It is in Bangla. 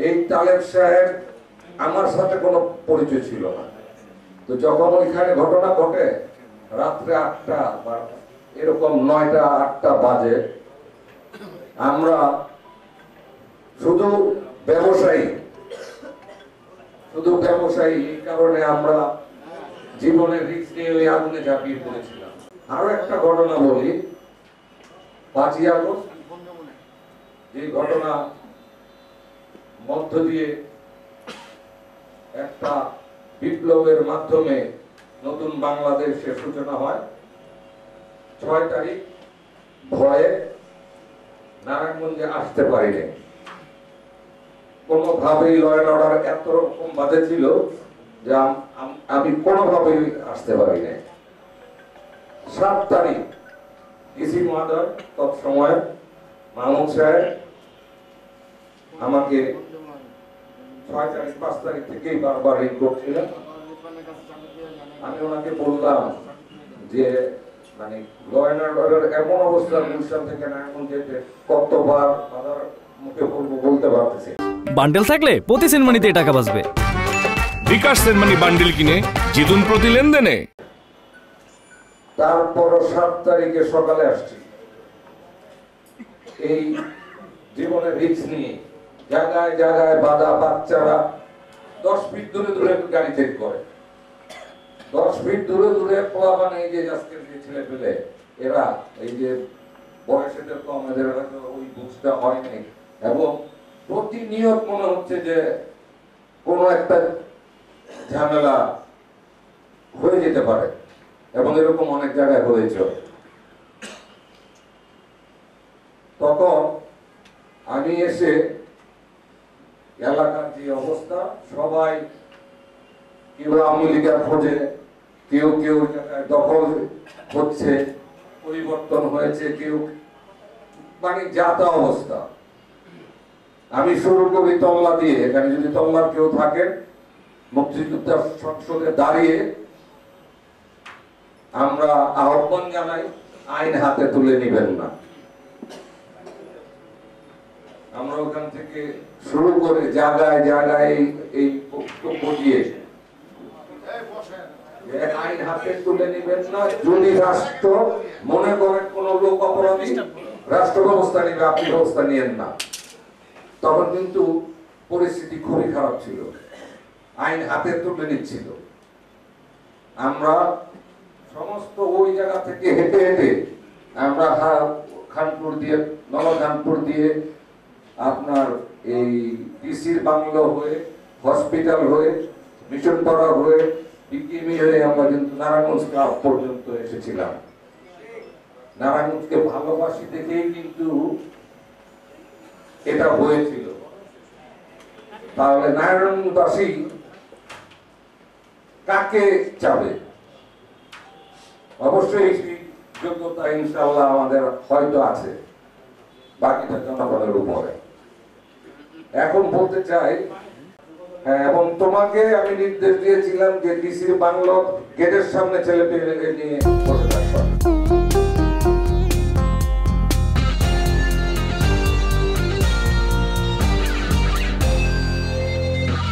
এই তালেব সাহেব আমার সাথে কোনো পরিচয় ছিল না। তো যখন ওইখানে ঘটনা ঘটে রাত্রে 8টা বা এরকম 9টা 8টা বাজে, আমরা শুধু ব্যবসায়ী এই কারণে আমরা জীবনের রিস্ক নিয়ে ওই আগুনে ঝাঁপিয়ে পড়েছিলাম। আরো একটা ঘটনা বলি, 5ই আগস্ট যে ঘটনা মধ্য দিয়ে একটা বিপ্লবের মাধ্যমে নতুন বাংলাদেশের সূচনা হয়। 6 তারিখ ভয়ে নারায়ণগঞ্জে আসতে পারিনি, কোনোভাবেই ল অ্যান্ড অর্ডার এত রকম বাজে ছিল যে আমি কোনোভাবেই আসতে পারি নাই। 7 তারিখ ডিসি মহোদয় তৎসময় মাহমুদ সাহেব আমাকে 6 তারিখ 5 তারিখ থেকেই বারবার রিং করছিলেন। আমি ওনাকে বললাম যে মানে ল অ্যান্ড অর্ডার এমন অবস্থা গুলশান থেকে নারায়ণগঞ্জ যেতে কতবার বাধার মুখে বলতে পারতেছি। বান্ডেল থাকলে প্রতি সেনমানিতে টাকা বাঁচবে। বিকাশ সেনমানি বান্ডেল কিনে জিতুন প্রতি লেনদেনে। তারপর 7 তারিখে সকালে আসছি, এই জীবনের রিস্ক নিয়ে জায়গায় জায়গায় বাধা। বাচ্চারা 10 ফিট দূরে দূরে গাড়ি চেক করে, 10 ফিট দূরে দূরে পোলাপান, এই যে আজকের যে ছেলে পেলে এরা এই যে বয়সের কম, এদের হয়তো ওই বুঝটা হয় নাই, এবং প্রতিনিয়ত মনে হচ্ছে যে কোনো একটা ঝামেলা হয়ে যেতে পারে, এবং এরকম অনেক জায়গায় হয়েছে। তখন আমি এসে এলাকার যে অবস্থা, সবাই কেউ আওয়ামী লীগের খোঁজে, কেউ কেউ দখল হচ্ছে, পরিবর্তন হয়েছে, কেউ মানে যাতা অবস্থা। আমি শুরু করি তল্লা দিয়ে। এখানে যদি তল্লার কেউ থাকেন, মুক্তিযোদ্ধা সংসদে দাঁড়িয়ে আমরা আহ্বান জানাই, আইন হাতে তুলে নিবেন না। আমরা ওখান থেকে শুরু করে জায়গায় জায়গায় এই বক্তব্য দিয়ে আইন হাতে তুলে নিবেন না। যদি রাষ্ট্র মনে করেন কোন লোক অপরাধী, রাষ্ট্র ব্যবস্থা নিবে, আপনি ব্যবস্থা নিয়েন না। তখন কিন্তু পরিস্থিতি খুবই খারাপ ছিল, আইন হাতে তুলে নিচ্ছিল। আমরা সমস্ত ওই জায়গা থেকে হেঁটে হেঁটে আমরা খানপুর দিয়ে, নলখানপুর দিয়ে, আপনার এই ডিসির বাংলো হয়ে, হসপিটাল হয়ে, মিশন পাড়া হয়ে, বিকিমি হয়ে আমরা কিন্তু নারায়ণগঞ্জ ক্লাব পর্যন্ত এসেছিলাম। নারায়ণগঞ্জকে ভালোবাসি দেখেই কিন্তু এটা হয়েছিল। তাহলে নারায়ণগঞ্জবাসী কাকে চাবে? অবশ্যই যোগ্যতা ইনশাআল্লাহ আমাদের হয়তো আছে, বাকিটা জনগণের উপরে। এখন বলতে চাই, হ্যাঁ, এবং তোমাকে আমি নির্দেশ দিয়েছিলাম যে ডিসির বাংলো গেটের সামনে ছেলে পেয়ে নিয়ে বসে থাকবা।